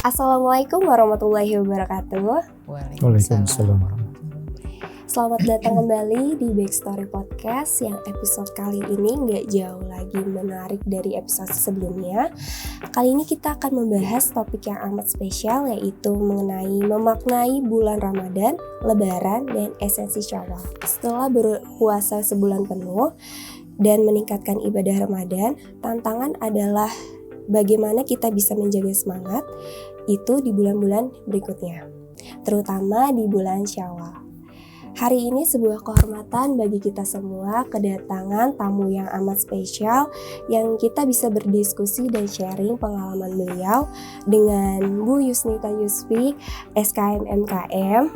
Assalamualaikum warahmatullahi wabarakatuh. Waalaikumsalam. Selamat datang kembali di Backstory Podcast yang episode kali ini nggak jauh lagi menarik dari episode sebelumnya. Kali ini kita akan membahas topik yang amat spesial, yaitu mengenai memaknai bulan Ramadan, Lebaran, dan esensi Syawal. Setelah berpuasa sebulan penuh dan meningkatkan ibadah Ramadan, tantangan adalah bagaimana kita bisa menjaga semangat itu di bulan-bulan berikutnya, terutama di bulan Syawal. Hari ini sebuah kehormatan bagi kita semua kedatangan tamu yang amat spesial yang kita bisa berdiskusi dan sharing pengalaman beliau dengan Bu Yusnita Yusfi, SKM MKM,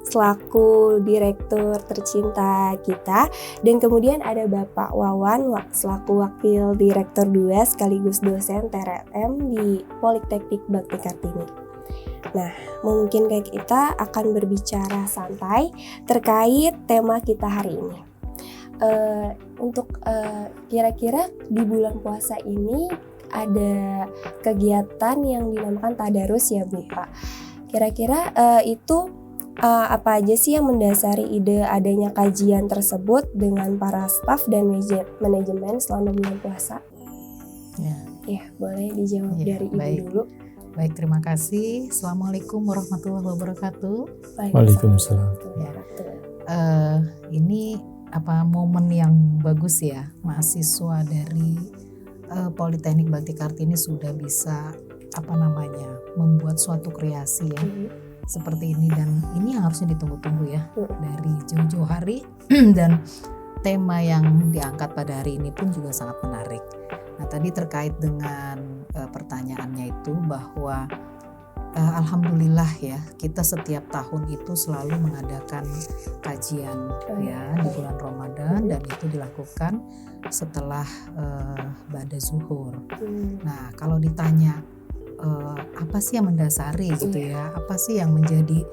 selaku direktur tercinta kita, dan kemudian ada Bapak Wawan selaku wakil direktur 2 sekaligus dosen TRM di Politeknik Bakti Kartini. Nah, mungkin kita akan berbicara santai terkait tema kita hari ini. Kira-kira di bulan puasa ini ada kegiatan yang dinamakan tadarus ya Bu Pak. Kira-kira itu apa aja sih yang mendasari ide adanya kajian tersebut dengan para staf dan manajemen selama bulan puasa? Ya, boleh dijawab dari Ibu dulu. Baik, terima kasih. Assalamualaikum warahmatullahi wabarakatuh. Waalaikumsalam. Ini momen yang bagus ya, mahasiswa dari Politeknik Bakti Kartini sudah bisa membuat suatu kreasi ya. Seperti ini, dan ini yang harusnya ditunggu-tunggu ya dari jauh-jauh hari. Dan tema yang diangkat pada hari ini pun juga sangat menarik. Nah, tadi terkait dengan pertanyaannya itu bahwa alhamdulillah ya, kita setiap tahun itu selalu mengadakan kajian ya di bulan Ramadan, dan itu dilakukan setelah ba'da zuhur. Nah, kalau ditanya apa sih yang mendasari gitu ya, apa sih yang menjadi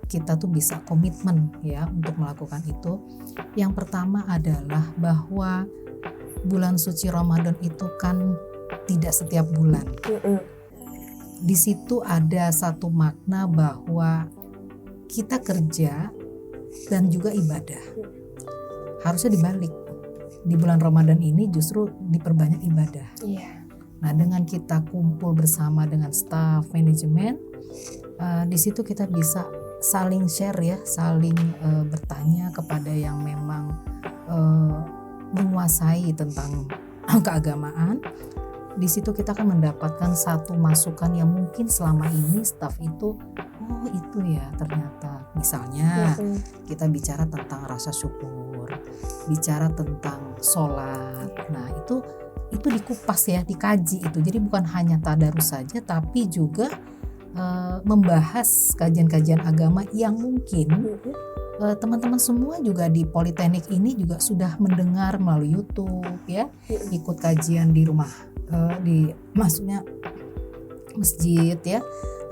kita tuh bisa komitmen ya untuk melakukan itu. Yang pertama adalah bahwa bulan suci Ramadan itu kan tidak setiap bulan. Di situ ada satu makna bahwa kita kerja dan juga ibadah. Harusnya dibalik. Di bulan Ramadan ini justru diperbanyak ibadah. Nah, dengan kita kumpul bersama dengan staf manajemen, di situ kita bisa saling share ya, saling bertanya kepada yang memang menguasai tentang keagamaan. Di situ kita akan mendapatkan satu masukan yang mungkin selama ini staf itu, oh itu ya ternyata. Misalnya kita bicara tentang rasa syukur, bicara tentang sholat. Nah itu dikupas ya, dikaji itu. Jadi bukan hanya tadarus saja, tapi juga membahas kajian-kajian agama yang mungkin teman-teman semua juga di Politeknik ini juga sudah mendengar melalui YouTube ya, ikut kajian di rumah, maksudnya masjid ya.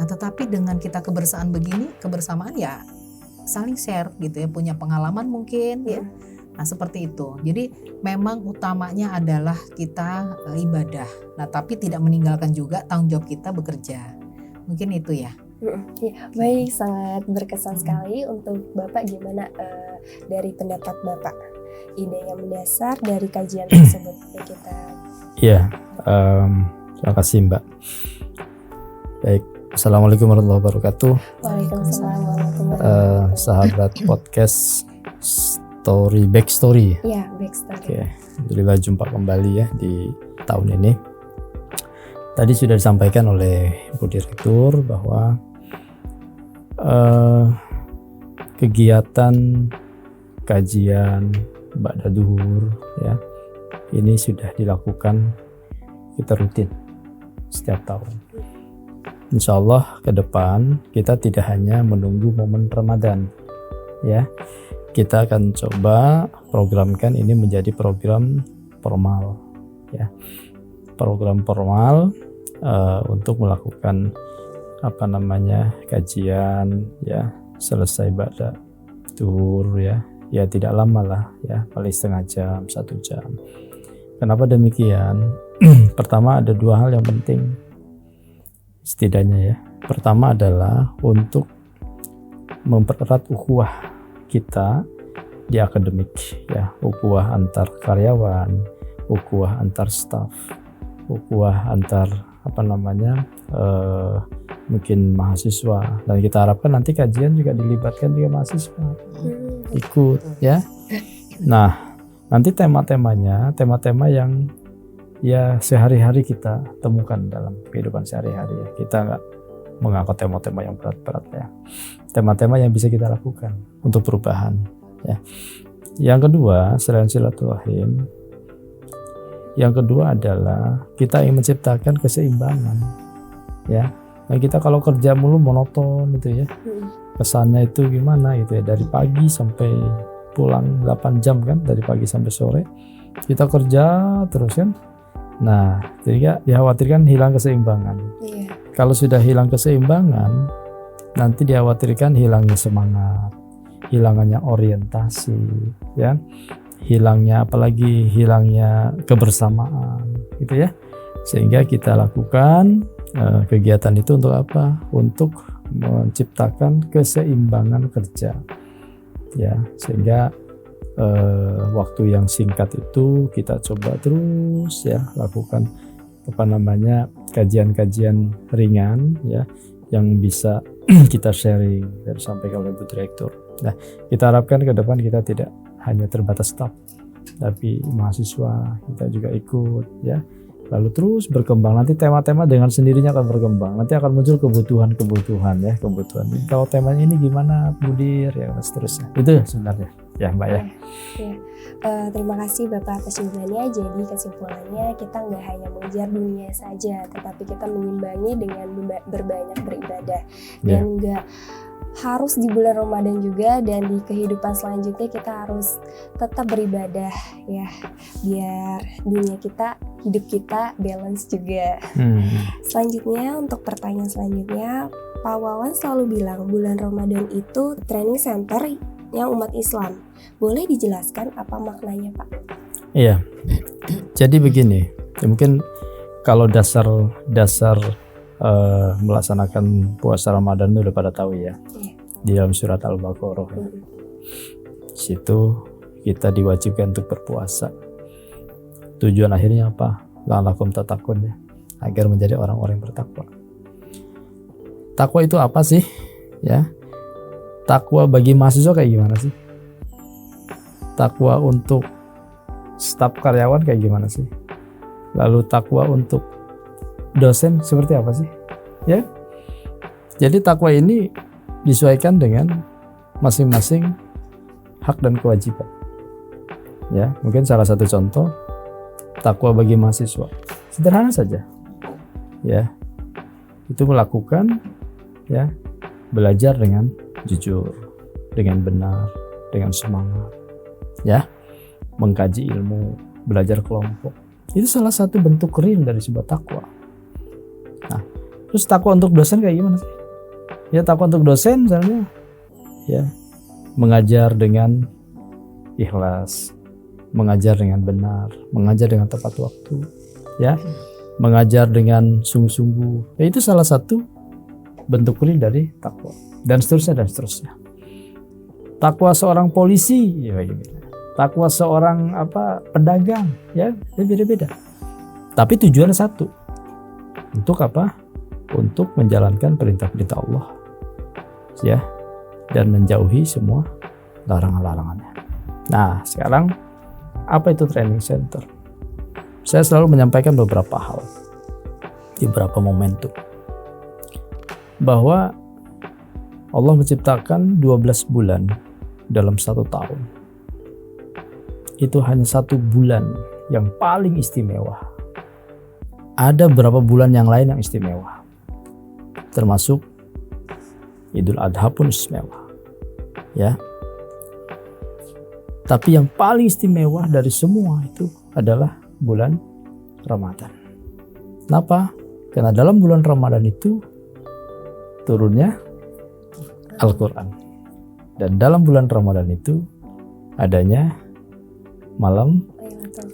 Nah, tetapi dengan kita kebersamaan ya saling share gitu ya, punya pengalaman mungkin ya. Nah, seperti itu. Jadi memang utamanya adalah kita ibadah. Nah, tapi tidak meninggalkan juga tanggung jawab kita bekerja. Mungkin itu ya. Baik, sangat berkesan sekali. Untuk Bapak gimana dari pendapat Bapak, ide yang mendasar dari kajian tersebut yang kita? Iya, terima kasih Mbak. Baik, Assalamualaikum warahmatullahi wabarakatuh. Waalaikumsalam warahmatullahi wabarakatuh. Sahabat podcast Backstory. Iya, Backstory. Oke, alhamdulillah jumpa kembali ya di tahun ini. Tadi sudah disampaikan oleh Ibu Direktur bahwa kegiatan kajian ba'da zuhur ya, ini sudah dilakukan, kita rutin setiap tahun. Insya Allah ke depan kita tidak hanya menunggu momen Ramadan ya, kita akan coba programkan ini menjadi program formal ya, program formal untuk melakukan kajian ya, selesai ba'da zuhur ya tidak lama lah ya, paling setengah jam, 1 jam. Kenapa demikian? Pertama, ada 2 hal yang penting. setidaknya ya. Pertama adalah untuk mempererat ukhuwah kita di akademik ya, ukhuwah antar karyawan, ukhuwah antar staf, ukhuwah antar mungkin mahasiswa, dan kita harapkan nanti kajian juga dilibatkan juga mahasiswa ikut ya. Nah, nanti tema-temanya tema-tema yang ya sehari-hari kita temukan dalam kehidupan sehari-hari ya. Kita nggak mengangkat tema-tema yang berat-berat ya, tema-tema yang bisa kita lakukan untuk perubahan ya. Yang kedua, selain silaturahim, yang kedua adalah kita ingin menciptakan keseimbangan ya. Nah, kita kalau kerja mulu monoton itu ya, kesannya itu gimana gitu ya, dari pagi sampai pulang 8 jam kan, dari pagi sampai sore kita kerja terus kan. Nah, jadi dikhawatirkan hilang keseimbangan. Kalau sudah hilang keseimbangan, nanti dikhawatirkan hilangnya semangat, hilangnya orientasi ya, hilangnya kebersamaan gitu ya. Sehingga kita lakukan kegiatan itu untuk apa? Untuk menciptakan keseimbangan kerja ya, sehingga waktu yang singkat itu kita coba terus ya lakukan kajian-kajian ringan ya, yang bisa kita sharing dan sampaikan oleh Bu Direktur. Nah, kita harapkan ke depan kita tidak hanya terbatas staf, tapi mahasiswa kita juga ikut ya, lalu terus berkembang. Nanti tema-tema dengan sendirinya akan berkembang, nanti akan muncul kebutuhan ya, kebutuhan. Kalau temanya ini gimana Budir ya, dan seterusnya. Itu sebenarnya ya Mbak ya. Terima kasih Bapak atas jawabannya. Jadi kesimpulannya kita nggak hanya mengejar dunia saja, tetapi kita mengimbangi dengan berbanyak beribadah, dan nggak harus di bulan Ramadan juga, dan di kehidupan selanjutnya kita harus tetap beribadah ya, biar dunia kita, hidup kita balance juga. Selanjutnya, untuk pertanyaan selanjutnya, Pak Wawan selalu bilang bulan Ramadan itu training center yang umat Islam. Boleh dijelaskan apa maknanya, Pak? Iya. Jadi begini, ya mungkin kalau dasar melaksanakan puasa Ramadan itu udah pada tahu ya. Di dalam surat Al-Baqarah. Situ kita diwajibkan untuk berpuasa. Tujuan akhirnya apa? La'allakum tattaqun ya, agar menjadi orang-orang yang bertakwa. Takwa itu apa sih? Ya. Takwa bagi mahasiswa kayak gimana sih? Takwa untuk staf karyawan kayak gimana sih? Lalu takwa untuk dosen seperti apa sih? Ya. Jadi takwa ini disesuaikan dengan masing-masing hak dan kewajiban. Ya, mungkin salah satu contoh takwa bagi mahasiswa. Sederhana saja. Ya. Itu melakukan ya, belajar dengan jujur, dengan benar, dengan semangat. Ya. Mengkaji ilmu, belajar kelompok. Itu salah satu bentuk real dari sebuah takwa. Nah, terus takwa untuk dosen kayak gimana sih? Ya, takwa untuk dosen misalnya ya, mengajar dengan ikhlas, mengajar dengan benar, mengajar dengan tepat waktu ya, mengajar dengan sungguh-sungguh. Ya, itu salah satu bentuk real dari takwa, dan seterusnya. Takwa seorang polisi ya bagaimana? Takwa seorang pedagang ya, beda-beda. Tapi tujuan satu. Untuk apa? Untuk menjalankan perintah-perintah Allah ya, dan menjauhi semua larangan-larangannya. Nah, sekarang apa itu training center? Saya selalu menyampaikan beberapa hal di beberapa momentum, bahwa Allah menciptakan 12 bulan dalam 1 tahun. Itu hanya 1 bulan yang paling istimewa. Ada beberapa bulan yang lain yang istimewa, termasuk Idul Adha pun istimewa ya. Tapi yang paling istimewa dari semua itu adalah bulan Ramadan. Kenapa? Karena dalam bulan Ramadan itu turunnya Al-Quran, dan dalam bulan Ramadan itu adanya malam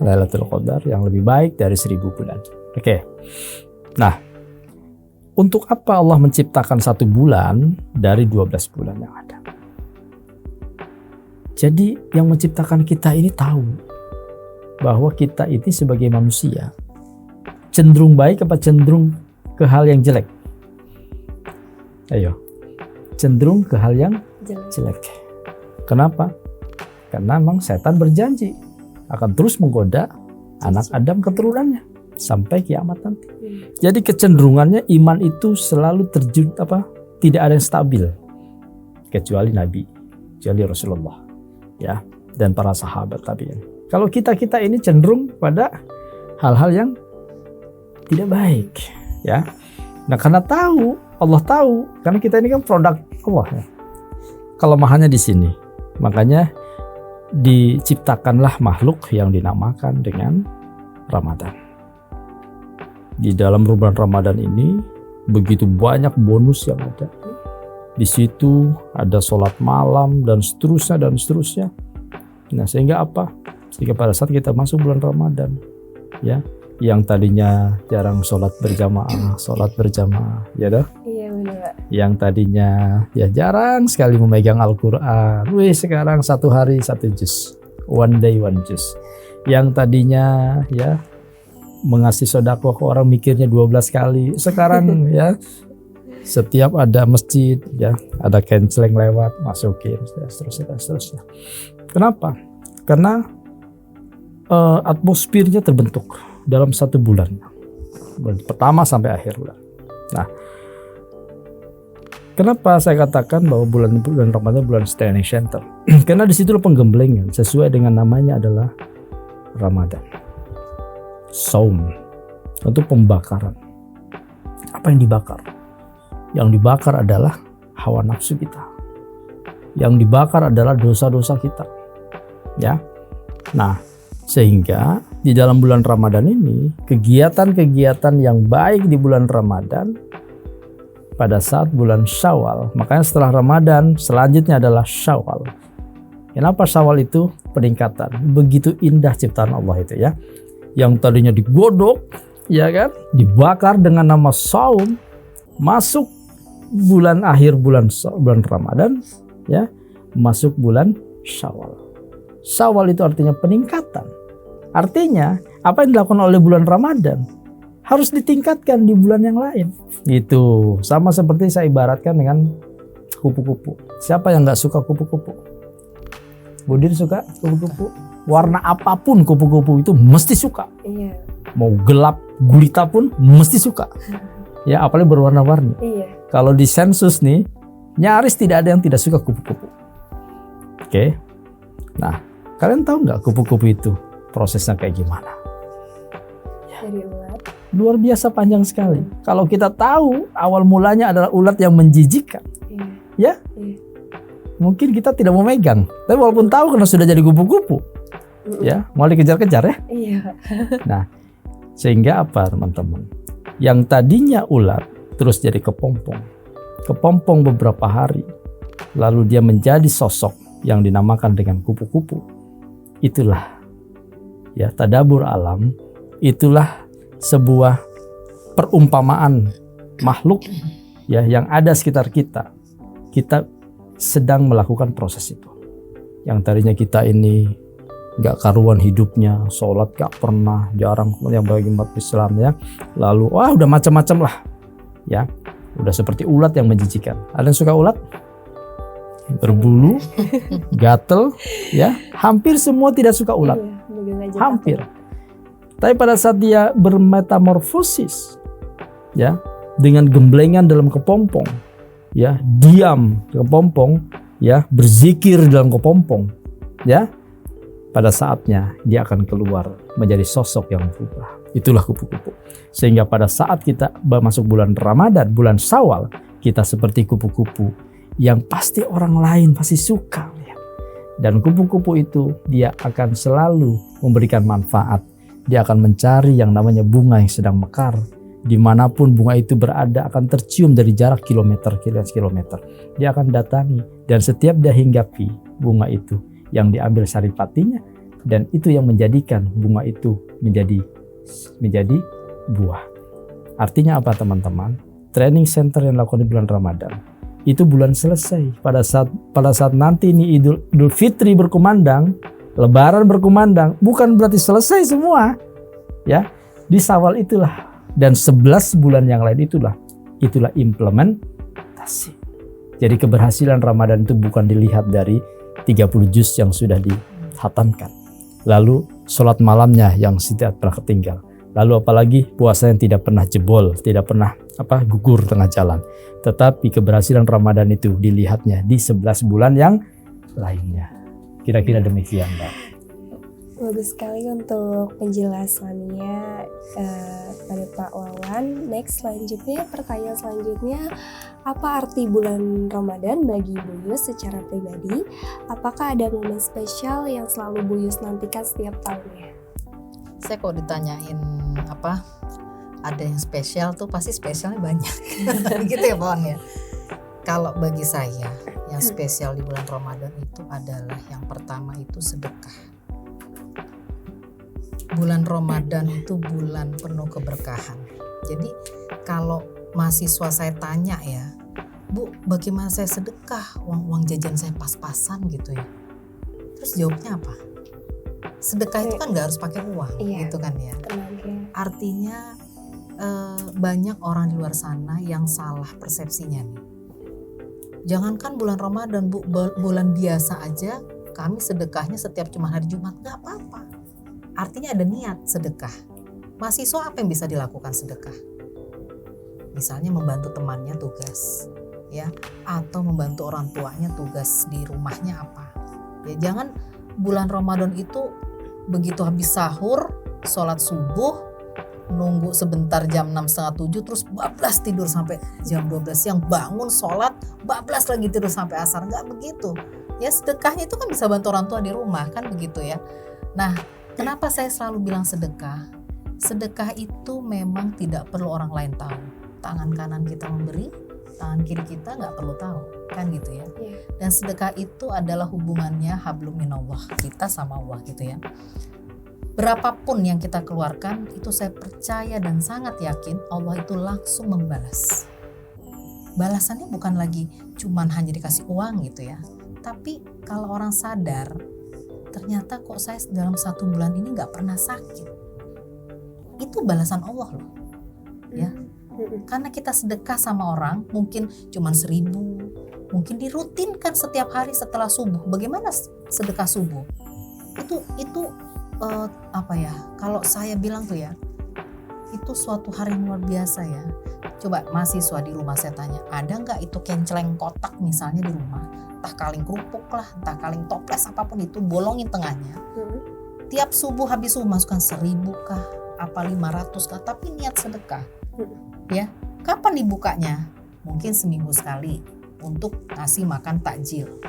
Lailatul Qadar yang lebih baik dari 1000 bulan. Oke. Nah, untuk apa Allah menciptakan 1 bulan dari 12 bulan yang ada? Jadi yang menciptakan kita ini tahu bahwa kita ini sebagai manusia cenderung baik apa cenderung ke hal yang jelek? Ayo, cenderung ke hal yang jelek. Kenapa? Karena memang setan berjanji akan terus menggoda anak Adam keturunannya sampai kiamat nanti. Jadi kecenderungannya iman itu selalu tidak ada yang stabil kecuali Nabi, kecuali Rasulullah, ya, dan para sahabat tabi'in. Kalau kita ini cenderung pada hal-hal yang tidak baik, ya. Nah, karena Allah tahu, karena kita ini kan produk Allah, ya. Kelemahannya di sini, makanya diciptakanlah makhluk yang dinamakan dengan Ramadan. Di dalam bulan Ramadan ini begitu banyak bonus yang ada. Di situ ada sholat malam dan seterusnya. Nah, sehingga apa? Sehingga pada saat kita masuk bulan Ramadan, ya, yang tadinya jarang sholat berjamaah, ya dah. Iya benar. Yang tadinya ya jarang sekali memegang Al-Quran, sekarang 1 hari 1 juz, one day 1 juz. Yang tadinya ya mengasih sedekah ke orang mikirnya 12 kali, sekarang ya setiap ada masjid, ya ada kenceleng lewat masukin, seterusnya. Kenapa? Karena atmosfernya terbentuk dalam 1 bulan pertama sampai akhir bulan. Nah, kenapa saya katakan bahwa bulan Ramadan bulan standing center? Karena disitulah penggemblengan sesuai dengan namanya adalah Ramadan. Saum, untuk pembakaran. Apa yang dibakar? Yang dibakar adalah hawa nafsu kita. Yang dibakar adalah dosa-dosa kita. Ya. Nah, sehingga di dalam bulan Ramadan ini kegiatan-kegiatan yang baik di bulan Ramadan pada saat bulan Syawal. Makanya setelah Ramadan selanjutnya adalah Syawal. Kenapa Syawal itu peningkatan? Begitu indah ciptaan Allah itu, ya. Yang tadinya digodok, ya kan, dibakar dengan nama saum, masuk bulan akhir bulan Ramadan, ya, masuk bulan Syawal. Syawal itu artinya peningkatan. Artinya apa yang dilakukan oleh bulan Ramadan harus ditingkatkan di bulan yang lain. Itu sama seperti saya ibaratkan dengan kupu-kupu. Siapa yang nggak suka kupu-kupu? Budir suka kupu-kupu? Warna apapun kupu-kupu itu mesti suka. Iya. Mau gelap gulita pun mesti suka. Ya, apalagi berwarna-warni. Iya. Kalau di sensus nih, nyaris tidak ada yang tidak suka kupu-kupu. Oke. Nah, kalian tahu nggak kupu-kupu itu prosesnya kayak gimana? Dari ulat. Luar biasa panjang sekali. Kalau kita tahu awal mulanya adalah ulat yang menjijikkan, ya, mungkin kita tidak mau megang. Tapi walaupun tahu karena sudah jadi kupu-kupu, ya, mau dikejar-kejar, ya. Iya. Nah, sehingga apa teman-teman? Yang tadinya ulat terus jadi kepompong beberapa hari, lalu dia menjadi sosok yang dinamakan dengan kupu-kupu. Itulah, ya, tadabur alam. Itulah sebuah perumpamaan makhluk, ya, yang ada sekitar kita. Kita sedang melakukan proses itu. Yang tadinya kita ini gak karuan hidupnya, sholat gak pernah, jarang yang bagi umat Islam, ya. Lalu udah macam-macam lah, ya, udah seperti ulat yang menjijikan. Ada yang suka ulat? Berbulu, gatel, ya. Hampir semua tidak suka ulat. Iya, hampir. Tapi pada saat dia bermetamorfosis, ya, dengan gemblengan dalam kepompong, ya, diam di kepompong, ya, berzikir dalam kepompong, ya, pada saatnya dia akan keluar menjadi sosok yang berubah. Itulah kupu-kupu. Sehingga pada saat kita masuk bulan Ramadan, bulan Syawal, kita seperti kupu-kupu yang pasti orang lain pasti suka. Dan kupu-kupu itu dia akan selalu memberikan manfaat. Dia akan mencari yang namanya bunga yang sedang mekar. Dimanapun bunga itu berada akan tercium dari jarak kilometer. Dia akan datangi dan setiap dia hinggapi bunga itu, yang diambil saripatinya, dan itu yang menjadikan bunga itu menjadi buah. Artinya apa teman-teman? training center yang dilakukan di bulan Ramadan itu bulan selesai. Pada saat nanti ini Idul Fitri berkumandang, Lebaran berkumandang, bukan berarti selesai semua. Ya, di Syawal itulah dan 11 bulan yang lain itulah implementasi. Jadi keberhasilan Ramadan itu bukan dilihat dari 30 juz yang sudah dihatamkan. Lalu sholat malamnya yang tidak pernah ketinggal. Lalu apalagi puasa yang tidak pernah jebol, tidak pernah gugur tengah jalan. Tetapi keberhasilan Ramadan itu dilihatnya di 11 bulan yang lainnya. Kira-kira demikian, Mbak. Bagus sekali untuk penjelasannya pada Pak Wawan. Next, pertanyaan selanjutnya, apa arti bulan Ramadan bagi Buyus secara pribadi? Apakah ada momen spesial yang selalu Buyus nantikan setiap tahunnya? Saya kok ditanyain ada yang spesial tuh pasti spesialnya banyak. Gitu ya Pak Wan ya. Kalau bagi saya yang spesial di bulan Ramadan itu adalah yang pertama itu sedekah. Bulan Ramadan itu bulan penuh keberkahan. Jadi kalau mahasiswa saya tanya ya, Bu, bagaimana saya sedekah? Uang jajan saya pas-pasan gitu ya. Terus jawabnya apa? Sedekah itu kan gak harus pakai uang, gitu kan ya. Artinya banyak orang di luar sana yang salah persepsinya nih. Jangankan bulan Ramadan, Bu, bulan biasa aja kami sedekahnya setiap cuma hari Jumat, gak apa-apa. Artinya ada niat sedekah. Mahasiswa apa yang bisa dilakukan sedekah? Misalnya membantu temannya tugas, ya, atau membantu orang tuanya tugas di rumahnya apa. Ya, jangan bulan Ramadan itu begitu habis sahur, sholat subuh, nunggu sebentar jam 6:30 terus bablas tidur sampai jam 12 siang, bangun sholat, bablas lagi tidur sampai asar. Nggak begitu. Ya, sedekahnya itu kan bisa bantu orang tua di rumah, kan begitu ya. Nah, kenapa saya selalu bilang sedekah? Sedekah itu memang tidak perlu orang lain tahu. Tangan kanan kita memberi, tangan kiri kita nggak perlu tahu, kan gitu ya. Dan sedekah itu adalah hubungannya hablum minallah, kita sama Allah gitu ya. Berapapun yang kita keluarkan, itu saya percaya dan sangat yakin Allah itu langsung membalas. Balasannya bukan lagi cuman hanya dikasih uang gitu ya. Tapi kalau orang sadar, ternyata kok saya dalam 1 bulan ini gak pernah sakit. Itu balasan Allah loh. Ya. Karena kita sedekah sama orang, mungkin cuman 1.000, mungkin dirutinkan setiap hari setelah subuh. Bagaimana sedekah subuh? Itu kalau saya bilang tuh ya, itu suatu hari yang luar biasa ya. Coba mahasiswa di rumah saya tanya, ada nggak itu kenceleng kotak misalnya di rumah, entah kaleng kerupuk lah, entah kaleng toples apapun itu, bolongin tengahnya. Tiap subuh habis subuh masukkan 1.000 kah, apa 500 kah, tapi niat sedekah. Ya, kapan dibukanya? Mungkin seminggu sekali untuk ngasih makan takjil,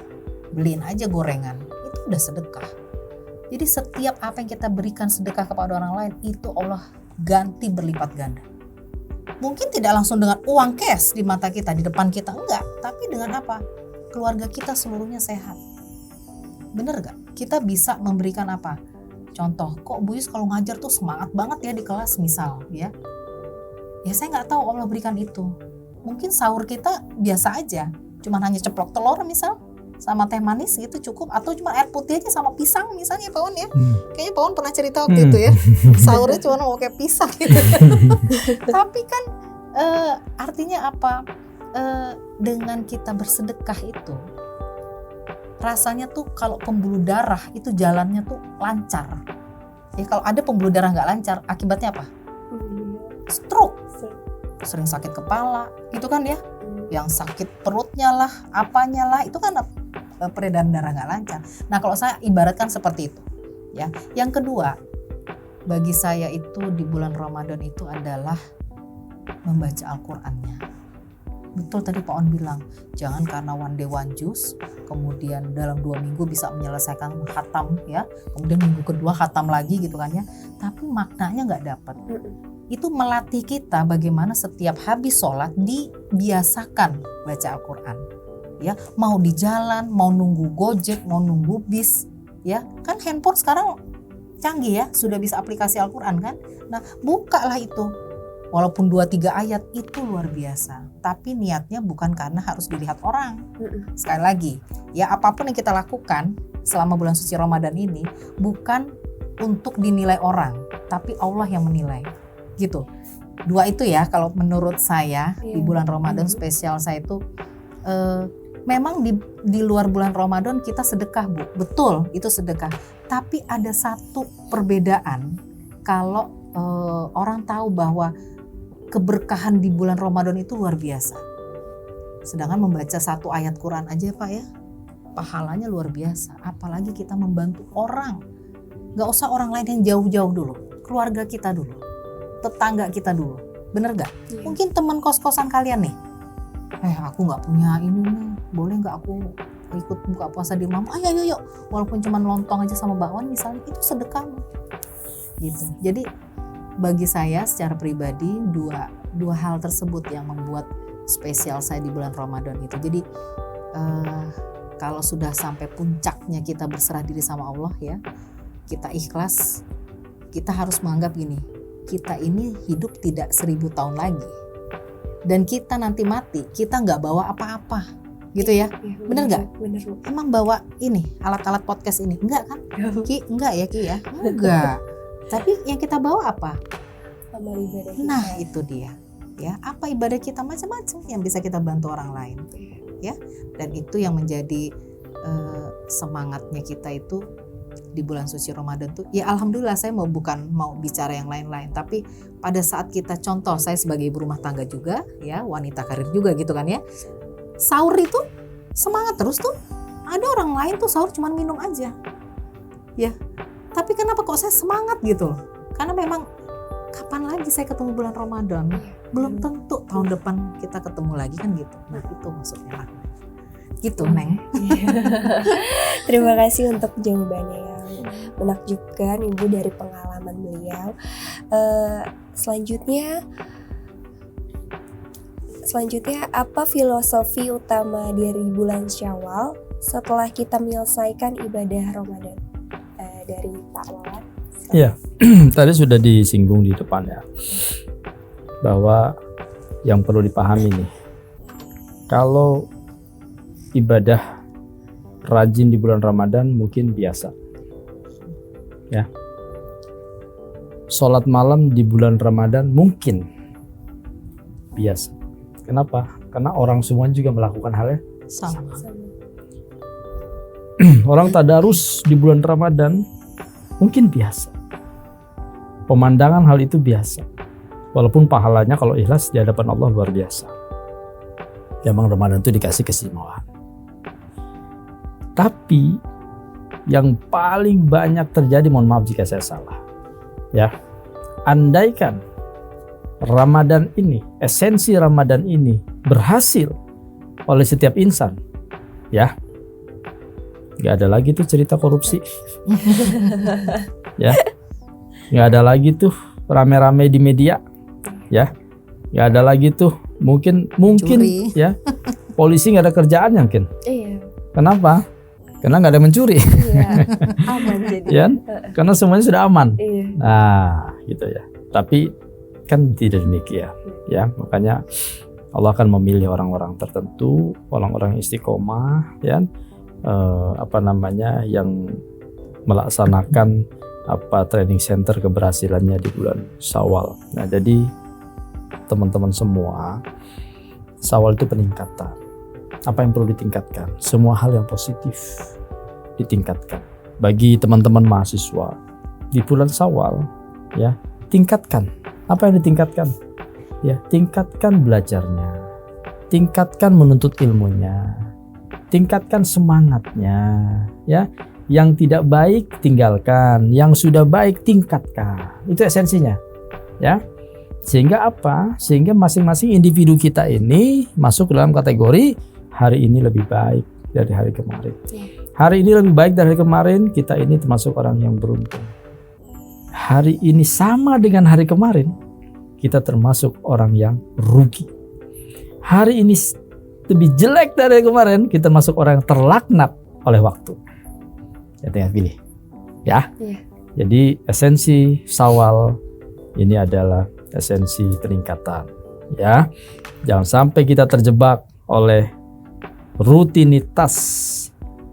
beliin aja gorengan, itu udah sedekah. Jadi setiap apa yang kita berikan sedekah kepada orang lain, itu Allah ganti berlipat ganda. Mungkin tidak langsung dengan uang cash di mata kita, di depan kita, enggak. Tapi dengan apa? Keluarga kita seluruhnya sehat. Bener gak? Kita bisa memberikan apa? Contoh, kok Buyus kalau ngajar tuh semangat banget ya di kelas misal ya. Ya saya gak tahu Allah berikan itu. Mungkin sahur kita biasa aja, cuman hanya ceplok telur misal, sama teh manis gitu cukup, atau cuma air putih aja sama pisang misalnya Pak Wan ya. Kayaknya Pak Wan pernah cerita waktu itu ya, sahurnya cuma mau kayak pisang gitu. Tapi kan artinya apa? Dengan kita bersedekah itu rasanya tuh kalau pembuluh darah itu jalannya tuh lancar. Ya kalau ada pembuluh darah nggak lancar, akibatnya apa? Stroke, sering sakit kepala gitu kan ya. Yang sakit perutnya lah, apanya lah, itu kan peredaran darah nggak lancar. Nah kalau saya ibaratkan seperti itu ya. Yang kedua, bagi saya itu di bulan Ramadan itu adalah membaca Al-Qur'annya. Betul tadi Pak On bilang, jangan karena one day one juice kemudian dalam 2 minggu bisa menyelesaikan khatam ya, kemudian minggu kedua khatam lagi gitu kan ya, tapi maknanya nggak dapat. Itu melatih kita bagaimana setiap habis sholat dibiasakan baca Al-Qur'an. Ya, mau di jalan, mau nunggu Gojek, mau nunggu bis, ya kan handphone sekarang canggih ya, sudah bisa aplikasi Al-Qur'an kan. Nah bukalah itu, walaupun 2-3 ayat itu luar biasa. Tapi niatnya bukan karena harus dilihat orang. Sekali lagi, ya apapun yang kita lakukan selama bulan suci Ramadan ini bukan untuk dinilai orang, tapi Allah yang menilai. Gitu. 2 itu ya kalau menurut saya di bulan Ramadan spesial saya itu memang di luar bulan Ramadan kita sedekah, Bu. Betul, itu sedekah. Tapi ada satu perbedaan kalau orang tahu bahwa keberkahan di bulan Ramadan itu luar biasa. Sedangkan membaca 1 ayat Quran aja Pak ya, pahalanya luar biasa. Apalagi kita membantu orang. Gak usah orang lain yang jauh-jauh dulu. Keluarga kita dulu. Tetangga kita dulu. Bener gak? Mungkin teman kos-kosan kalian nih. Aku gak punya ini nih. Boleh gak aku ikut buka puasa di rumah? Ayo yuk. Walaupun cuma lontong aja sama bakwan misalnya, itu sedekah. Gitu. Jadi bagi saya secara pribadi dua hal tersebut yang membuat spesial saya di bulan Ramadan itu. Jadi kalau sudah sampai puncaknya kita berserah diri sama Allah ya, kita ikhlas, kita harus menganggap gini, kita ini hidup tidak 1000 tahun lagi, dan kita nanti mati kita nggak bawa apa-apa gitu ya, bener nggak? Bener. Emang bawa ini alat-alat podcast ini enggak kan? Ki enggak ya Ki ya? Enggak. Tapi yang kita bawa apa? Amal ibadah kita. Nah itu dia ya, apa ibadah kita macam-macam yang bisa kita bantu orang lain ya, dan itu yang menjadi semangatnya kita itu di bulan suci Ramadan tuh ya. Alhamdulillah saya bukan mau bicara yang lain-lain, tapi pada saat kita contoh, saya sebagai ibu rumah tangga juga ya, wanita karir juga gitu kan ya, sahur itu semangat terus tuh. Ada orang lain tuh sahur cuman minum aja ya, tapi kenapa kok saya semangat gitu loh? Karena memang kapan lagi saya ketemu bulan Ramadan, belum tentu tahun depan kita ketemu lagi kan gitu. Nah itu maksudnya gitu Neng. Terima kasih untuk jawabannya yang menakjubkan Ibu dari pengalaman beliau. Selanjutnya apa filosofi utama dari bulan Syawal setelah kita menyelesaikan ibadah Ramadan? Dari Pak Wawan. Iya, tadi sudah disinggung di depan ya, bahwa yang perlu dipahami nih, kalau ibadah rajin di bulan Ramadan mungkin biasa ya, sholat malam di bulan Ramadan mungkin biasa. Kenapa? Karena orang semua juga melakukan halnya sama. Orang tadarus di bulan Ramadan mungkin biasa. Pemandangan hal itu biasa. Walaupun pahalanya kalau ikhlas di hadapan Allah luar biasa. Memang Ramadan itu dikasih keistimewaan. Tapi yang paling banyak terjadi, mohon maaf jika saya salah ya, andaikan Ramadan ini, esensi Ramadan ini berhasil oleh setiap insan ya, gak ada lagi tuh cerita korupsi ya, gak ada lagi tuh rame-rame di media ya, gak ada lagi tuh mungkin Curi. ya, polisi gak ada kerjaannya mungkin. Iya. Kenapa? Karena gak ada mencuri. Iya. Aman jadi. Ya, karena semuanya sudah aman. Iya. Nah gitu ya, tapi kan tidak demikian ya, makanya Allah akan memilih orang-orang tertentu, orang-orang istiqomah ya, yang melaksanakan training center keberhasilannya di bulan Syawal. Nah jadi teman-teman semua, Syawal itu peningkatan. Apa yang perlu ditingkatkan? Semua hal yang positif ditingkatkan. Bagi teman-teman mahasiswa di bulan Syawal ya, tingkatkan. Apa yang ditingkatkan? Ya, tingkatkan belajarnya, tingkatkan menuntut ilmunya, tingkatkan semangatnya ya. Yang tidak baik tinggalkan, yang sudah baik tingkatkan. Itu esensinya ya. Sehingga apa? Sehingga masing-masing individu kita ini masuk dalam kategori hari ini lebih baik dari hari kemarin. Hari ini lebih baik dari hari kemarin, kita ini termasuk orang yang beruntung. Hari ini sama dengan hari kemarin, kita termasuk orang yang rugi. Hari ini lebih jelek dari hari kemarin, kita termasuk orang yang terlaknat oleh waktu. Ya tinggal pilih ya. Jadi esensi Syawal ini adalah esensi peningkatan. Ya, jangan sampai kita terjebak oleh rutinitas.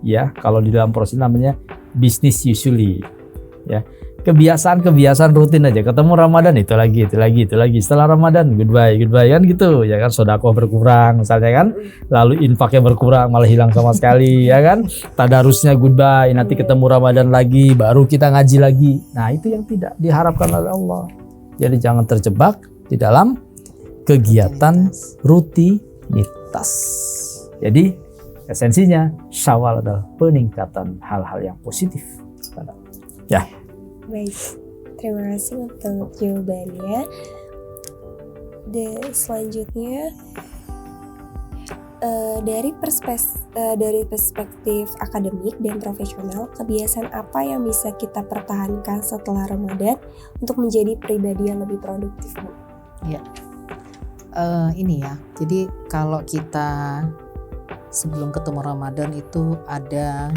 Ya, kalau di dalam proses namanya business usually. Ya, kebiasaan rutin aja. Ketemu Ramadan itu lagi. Setelah Ramadan goodbye kan gitu. Ya kan, sedekah berkurang misalnya kan. Lalu infaknya berkurang, malah hilang sama sekali ya kan. Tadarusnya goodbye, nanti ketemu Ramadan lagi, baru kita ngaji lagi. Nah, itu yang tidak diharapkan oleh Allah. Jadi jangan terjebak di dalam kegiatan rutinitas. Jadi esensinya Syawal adalah peningkatan hal-hal yang positif. Ya. Baik, terima kasih untuk jawabannya. Selanjutnya dari perspektif akademik dan profesional, kebiasaan apa yang bisa kita pertahankan setelah Ramadan untuk menjadi pribadi yang lebih produktif, Bu? Ya, ini ya. Jadi kalau kita sebelum ketemu Ramadan itu ada,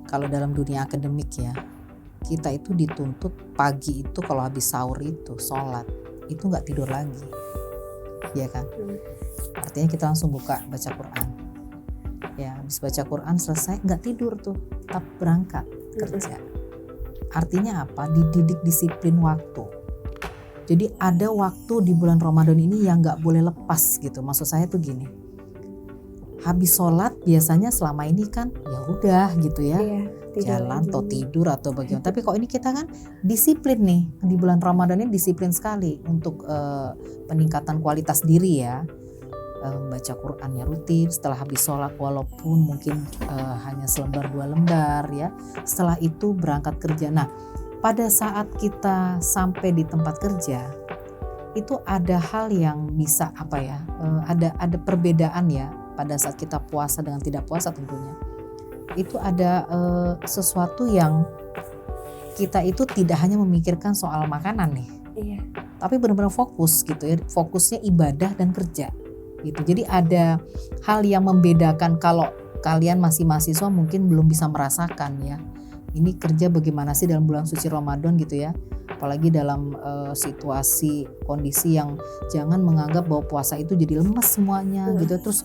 kalau dalam dunia akademik ya, kita itu dituntut pagi itu kalau habis sahur itu sholat itu nggak tidur lagi, ya kan? Artinya kita langsung baca Quran. Ya, habis baca Quran selesai nggak tidur tuh, tetap berangkat kerja. Artinya apa? Dididik disiplin waktu. Jadi ada waktu di bulan Ramadan ini yang nggak boleh lepas gitu. Maksud saya tuh gini. Habis sholat biasanya selama ini kan ya udah gitu ya. Jalan atau tidur atau bagaimana. Tapi kok ini kita kan disiplin nih di bulan Ramadan ini, disiplin sekali untuk peningkatan kualitas diri ya. Baca Qurannya rutin setelah habis sholat, walaupun mungkin hanya selembar 2 lembar ya. Setelah itu berangkat kerja. Nah, pada saat kita sampai di tempat kerja itu ada hal yang bisa apa ya? Ada perbedaan ya pada saat kita puasa dengan tidak puasa tentunya. Itu ada sesuatu yang kita itu tidak hanya memikirkan soal makanan nih, tapi benar-benar fokus gitu ya, fokusnya ibadah dan kerja gitu. Jadi ada hal yang membedakan. Kalau kalian masih mahasiswa mungkin belum bisa merasakan ya, ini kerja bagaimana sih dalam bulan suci Ramadan gitu ya, apalagi dalam situasi kondisi yang jangan menganggap bahwa puasa itu jadi lemes semuanya gitu, terus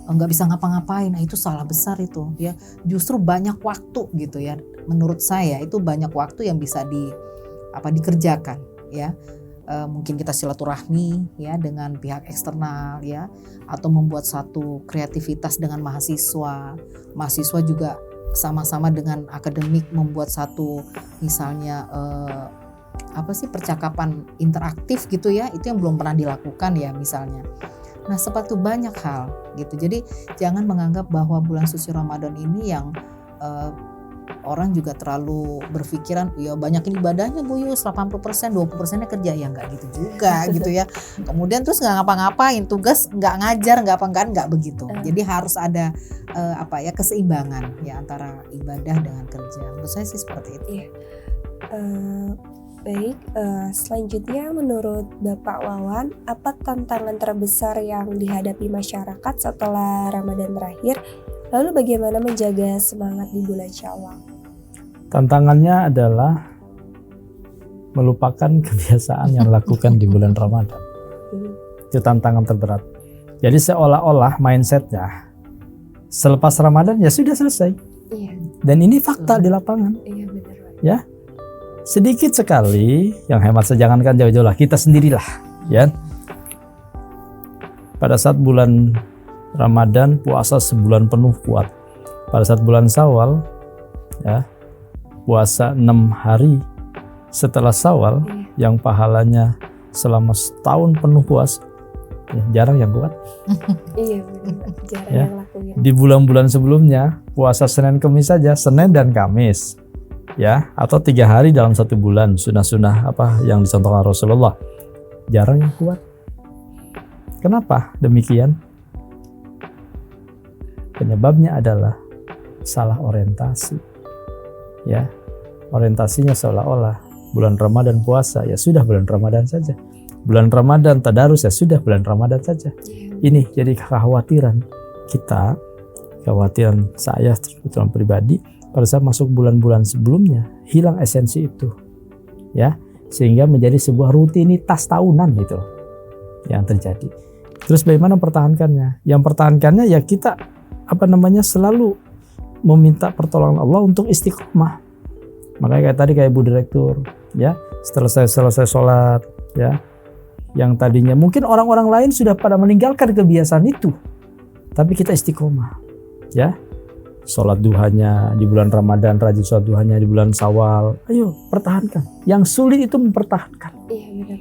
nggak bisa ngapa-ngapain. Nah, itu salah besar itu ya. Justru banyak waktu gitu ya. Menurut saya itu banyak waktu yang bisa dikerjakan ya. Mungkin kita silaturahmi ya dengan pihak eksternal ya, atau membuat satu kreativitas dengan mahasiswa. Mahasiswa juga sama-sama dengan akademik membuat satu misalnya percakapan interaktif gitu ya. Itu yang belum pernah dilakukan ya misalnya. Nah, seperti banyak hal gitu. Jadi jangan menganggap bahwa bulan suci Ramadan ini yang orang juga terlalu berpikiran ya banyakin ibadahnya Bu Yus, 80%, 20%-nya kerja. Ya enggak gitu juga gitu ya. Kemudian terus enggak ngapa-ngapain, tugas enggak ngajar, enggak begitu. Jadi harus ada keseimbangan ya antara ibadah dengan kerja. Menurut saya sih seperti itu. Baik, selanjutnya menurut Bapak Wawan, apa tantangan terbesar yang dihadapi masyarakat setelah Ramadan berakhir? Lalu bagaimana menjaga semangat di bulan Syawal? Tantangannya adalah melupakan kebiasaan yang dilakukan di bulan Ramadan. Itu tantangan terberat. Jadi seolah-olah mindsetnya selepas Ramadan ya sudah selesai. Dan ini fakta di lapangan. Ya. Sedikit sekali yang hemat, jangankan jauh-jauh lah, kita sendirilah ya. Pada saat bulan Ramadan puasa sebulan penuh kuat. Pada saat bulan Syawal ya, puasa 6 hari setelah Syawal yang pahalanya selama setahun penuh puasa ya, jarang yang kuat. Jarang yang lakuin. Di bulan-bulan sebelumnya puasa Senin Kamis saja, Senin dan Kamis ya, atau 3 hari dalam 1 bulan, sunah-sunah apa yang dicontohkan Rasulullah, jarang yang kuat. Kenapa demikian? Penyebabnya adalah salah orientasi ya. Orientasinya seolah-olah bulan Ramadan puasa ya sudah bulan Ramadan saja, bulan Ramadan tadarus ya sudah bulan Ramadan saja. Ini jadi kekhawatiran kita, kekhawatiran saya terutama pribadi. Pada saat masuk bulan-bulan sebelumnya hilang esensi itu ya. sehingga menjadi sebuah rutinitas tahunan itu yang terjadi. Terus bagaimana mempertahankannya? Yang pertahankannya ya kita selalu meminta pertolongan Allah untuk istiqomah. Makanya kayak tadi kayak Bu Direktur ya, setelah selesai sholat ya, yang tadinya mungkin orang-orang lain sudah pada meninggalkan kebiasaan itu, tapi kita istiqomah ya. Sholat duhanya di bulan Ramadan, rajin sholat duhanya di bulan Syawal. Ayo pertahankan. Yang sulit itu mempertahankan. Iya, benar.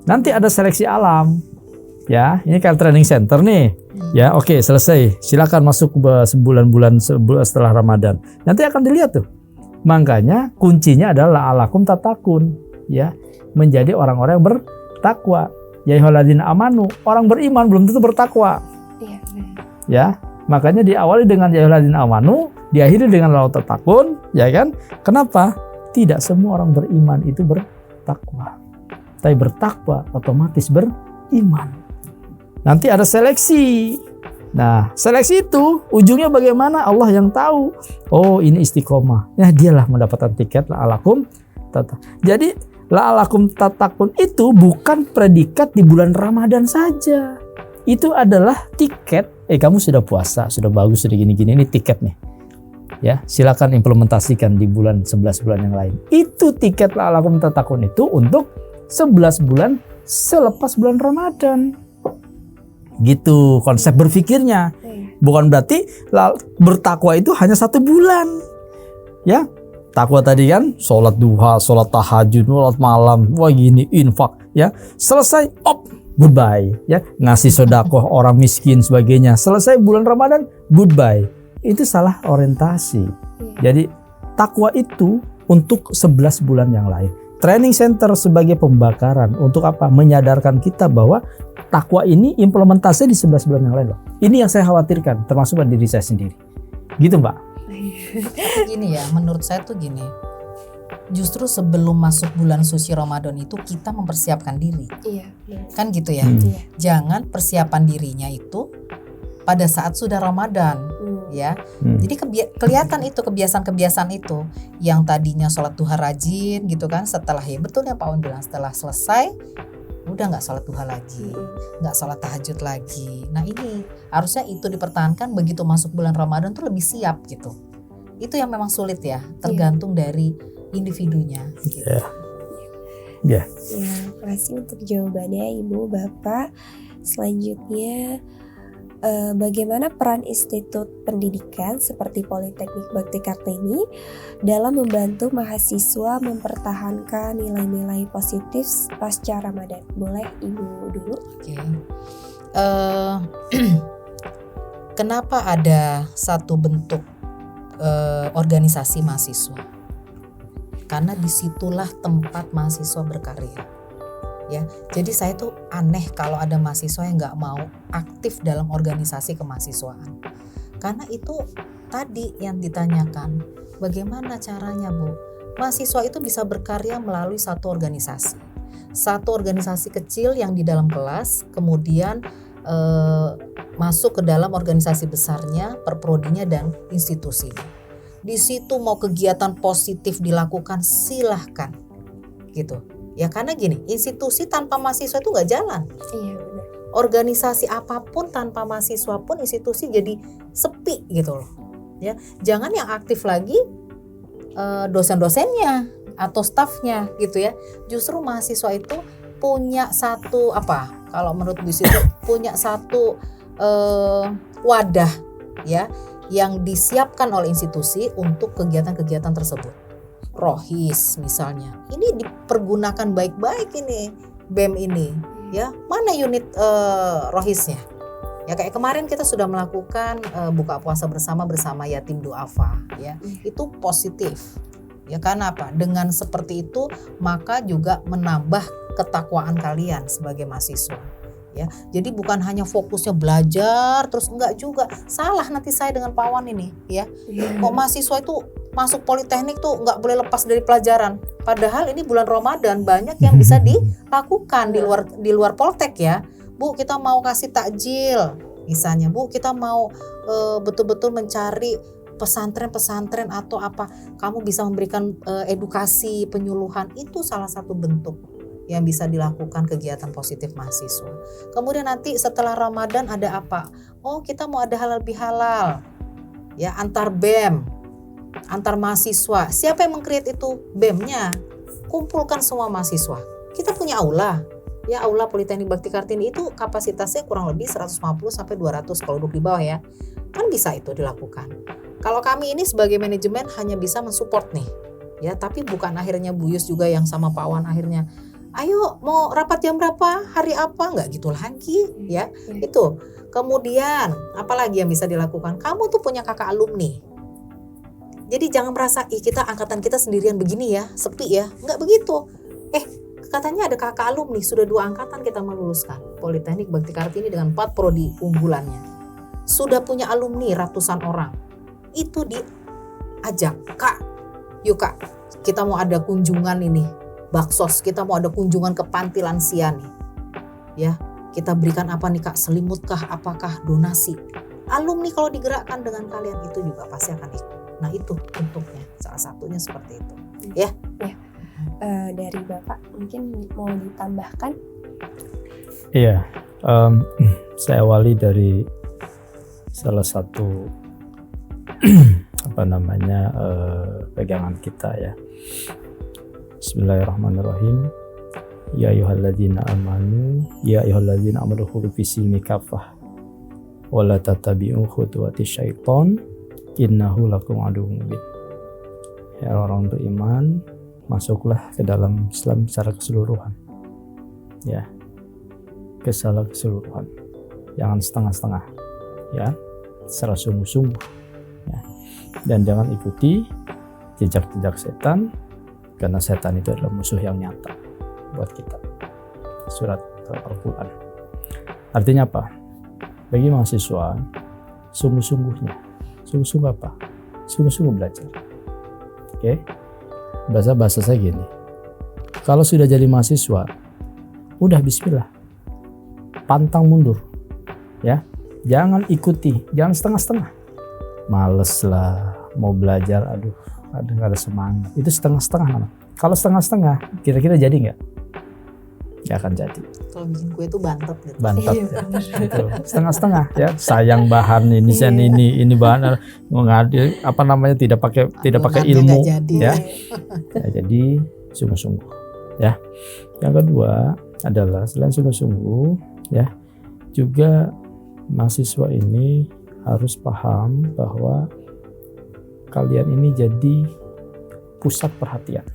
Nanti ada seleksi alam. Ya, ini kayak training center nih. Ya, oke, selesai. Silakan masuk sebulan setelah Ramadan. Nanti akan dilihat tuh. Makanya kuncinya adalah la'alakum tattaqun, ya. Menjadi orang-orang yang bertakwa. Ya ayyuhalladzina amanu, orang beriman belum tentu bertakwa. Iya, benar. Ya. Makanya diawali dengan ya ayyuhalladzina amanu, diakhiri dengan la'alakum tattaqun, ya kan? Kenapa? Tidak semua orang beriman itu bertakwa. Tapi bertakwa otomatis beriman. Nanti ada seleksi. Nah, seleksi itu ujungnya bagaimana? Allah yang tahu. Oh, ini istiqomah. Nah, dialah mendapatkan tiket la'alakum tattaqun. Jadi, la'alakum tattaqun itu bukan predikat di bulan Ramadan saja. Itu adalah tiket. Kamu sudah puasa, sudah bagus, sudah gini-gini, ini tiket nih. Ya, silakan implementasikan di bulan 11 bulan yang lain. Itu tiket la'alakum tattaqun itu untuk 11 bulan selepas bulan Ramadan. Gitu konsep berpikirnya. Bukan berarti bertakwa itu hanya 1 bulan. Ya, takwa tadi kan sholat duha, sholat tahajud, sholat malam, wah gini, infak, ya. Selesai, goodbye, ya. Ngasih sedekah orang miskin sebagainya. Selesai bulan Ramadan, goodbye. Itu salah orientasi. Jadi takwa itu untuk 11 bulan yang lain. Training center sebagai pembakaran untuk apa? Menyadarkan kita bahwa takwa ini implementasinya di 11 bulan yang lain loh. Ini yang saya khawatirkan, termasuk pada diri saya sendiri. Gitu, Mbak. Tapi gini ya, menurut saya tuh gini. Justru sebelum masuk bulan suci Ramadan itu kita mempersiapkan diri. Iya. Kan gitu ya. Iya. Jangan persiapan dirinya itu pada saat sudah Ramadan, ya. Jadi kelihatan itu kebiasaan-kebiasaan itu yang tadinya sholat duha rajin gitu kan, setelah ya betul yang Pak Wan bilang, setelah selesai udah nggak sholat duha lagi, nggak sholat tahajud lagi. Nah ini harusnya itu dipertahankan begitu masuk bulan Ramadan tuh lebih siap gitu. Itu yang memang sulit ya, tergantung dari individunya. Gitu. Ya. Terima kasih untuk jawabannya Ibu, Bapak. Selanjutnya, bagaimana peran institut pendidikan seperti Politeknik Bakti Kartini dalam membantu mahasiswa mempertahankan nilai-nilai positif pasca Ramadan? Boleh Ibu dulu? Oke. Kenapa ada satu bentuk organisasi mahasiswa? Karena disitulah tempat mahasiswa berkarya. Ya, jadi saya tuh aneh kalau ada mahasiswa yang nggak mau aktif dalam organisasi kemahasiswaan. Karena itu tadi yang ditanyakan, bagaimana caranya Bu? Mahasiswa itu bisa berkarya melalui satu organisasi. Satu organisasi kecil yang di dalam kelas, kemudian masuk ke dalam organisasi besarnya, perprodinya dan institusinya. Di situ mau kegiatan positif dilakukan silahkan, gitu. Ya karena gini, institusi tanpa mahasiswa itu nggak jalan. Iya benar. Organisasi apapun tanpa mahasiswa pun institusi jadi sepi gitu loh. Ya, jangan yang aktif lagi dosen-dosennya atau stafnya gitu ya. Justru mahasiswa itu punya satu kalau menurut Bu Siti punya satu wadah ya yang disiapkan oleh institusi untuk kegiatan-kegiatan tersebut. Rohis misalnya, ini dipergunakan baik-baik ini BEM ini ya. Mana unit rohisnya? Ya kayak kemarin kita sudah melakukan buka puasa bersama yatim duafa ya. Itu positif. Ya karena apa? Dengan seperti itu maka juga menambah ketakwaan kalian sebagai mahasiswa. Ya, jadi bukan hanya fokusnya belajar terus enggak juga. Salah nanti saya dengan Pak Wan ini ya. Kok mahasiswa itu masuk politeknik tuh nggak boleh lepas dari pelajaran. Padahal ini bulan Ramadan banyak yang bisa dilakukan di luar poltek ya. Bu, kita mau kasih takjil misalnya. Bu, kita mau betul-betul mencari pesantren-pesantren atau apa, kamu bisa memberikan edukasi, penyuluhan, itu salah satu bentuk yang bisa dilakukan kegiatan positif mahasiswa. Kemudian nanti setelah Ramadan ada apa? Oh, kita mau ada halal bihalal, ya, antar BEM, antar mahasiswa. Siapa yang meng-create itu? BEM-nya. Kumpulkan semua mahasiswa. Kita punya aula. Ya, aula Politeknik Bakti Kartini itu kapasitasnya kurang lebih 150 sampai 200 kalau duduk di bawah ya. Kan bisa itu dilakukan. Kalau kami ini sebagai manajemen hanya bisa mensupport nih. Ya, tapi bukan akhirnya Bu Yus juga yang sama Pak Wan akhirnya, ayo mau rapat jam berapa, hari apa, enggak gitu lagi ya. Itu. Kemudian apalagi yang bisa dilakukan? Kamu tuh punya kakak alumni. Jadi jangan merasa kita angkatan kita sendirian begini ya, sepi ya. Enggak begitu. Katanya ada kakak alumni, sudah 2 angkatan kita meluluskan Politeknik Bakti Kartini dengan 4 prodi unggulannya. Sudah punya alumni ratusan orang. Itu diajak, Kak, yuk Kak, kita mau ada kunjungan ini, baksos, kita mau ada kunjungan ke panti lansia nih. Ya, kita berikan apa nih Kak, selimut kah, apakah donasi. Alumni kalau digerakkan dengan kalian itu juga pasti akan ikut. Nah itu bentuknya, salah satunya seperti itu. Ya. Dari Bapak mungkin mau ditambahkan? Iya, saya awali dari salah satu pegangan kita ya. Bismillahirrahmanirrahim. Ya ayyuhalladzina amanu khudhu fis-silmi kafah wa la tattabi'u khutuwati syaiton innahu lakum aduwwun mubin. Ya orang beriman, masuklah ke dalam Islam secara keseluruhan. Ya. Secara keseluruhan. Jangan setengah-setengah. Ya. Secara sungguh-sungguh. Ya. Dan jangan ikuti jejak-jejak setan, karena setan itu adalah musuh yang nyata buat kita. Surat Al-Quran. Artinya apa? Bagi mahasiswa, sungguh-sungguhnya. Sungguh-sungguh apa? Sungguh-sungguh belajar. Oke? Bahasa saya gini, kalau sudah jadi mahasiswa, udah bismillah, pantang mundur, ya, jangan ikuti, jangan setengah-setengah, males lah, mau belajar, nggak ada semangat, itu setengah-setengah. Kalau setengah-setengah, kira-kira jadi nggak? Nggak akan jadi. Kalau bikin kue itu bantet gitu. Bantet, ya. Gitu. Setengah-setengah, ya, sayang bahan ini bahan tidak pakai ilmu, ya. Ya, jadi sungguh-sungguh, ya. Yang kedua adalah selain sungguh-sungguh, ya, juga mahasiswa ini harus paham bahwa kalian ini jadi pusat perhatian,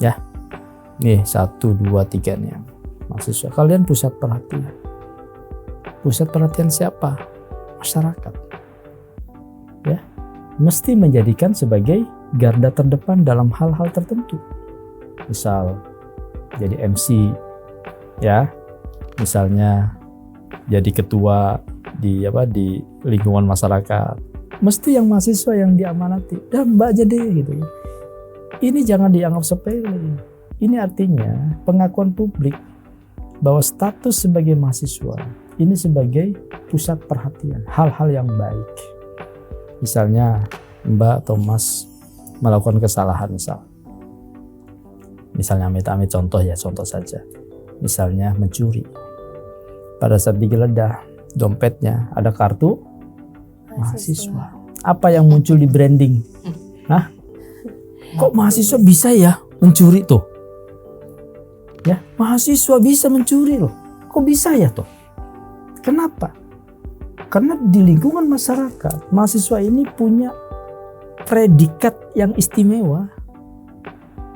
ya. Nih 1, 2, 3 nih mahasiswa, kalian pusat perhatian. Pusat perhatian siapa? Masyarakat, ya. Mesti menjadikan sebagai garda terdepan dalam hal-hal tertentu. Misal jadi MC, ya. Misalnya jadi ketua di lingkungan masyarakat. Mesti yang mahasiswa yang diamanati. Dan Mbak jadi gitu. Ini jangan dianggap sepele. Ini artinya pengakuan publik bahwa status sebagai mahasiswa ini sebagai pusat perhatian, hal-hal yang baik. Misalnya Mbak atau Mas melakukan kesalahan, misalnya amit-amit, contoh saja, misalnya mencuri. Pada saat digeledah dompetnya ada kartu mahasiswa. Apa yang muncul di branding? Hah? Kok mahasiswa bisa ya mencuri tuh? Ya, mahasiswa bisa mencuri loh. Kok bisa ya toh? Kenapa? Karena di lingkungan masyarakat, mahasiswa ini punya predikat yang istimewa.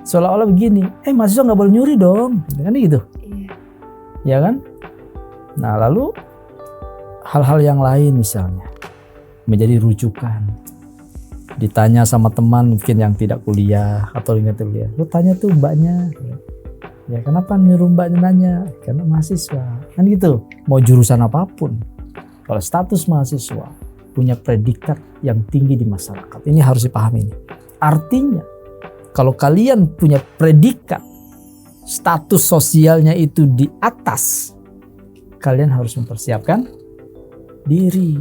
Seolah-olah begini, mahasiswa nggak boleh nyuri dong, kan gitu. Ya kan? Nah, lalu hal-hal yang lain misalnya menjadi rujukan. Ditanya sama teman mungkin yang tidak kuliah atau ingat kuliah, lu tanya tuh mbaknya. Ya kenapa nyuruh mbaknya nanya? Karena mahasiswa, kan gitu. Mau jurusan apapun, kalau status mahasiswa punya predikat yang tinggi di masyarakat, ini harus dipahami. Artinya, kalau kalian punya predikat, status sosialnya itu di atas, kalian harus mempersiapkan diri.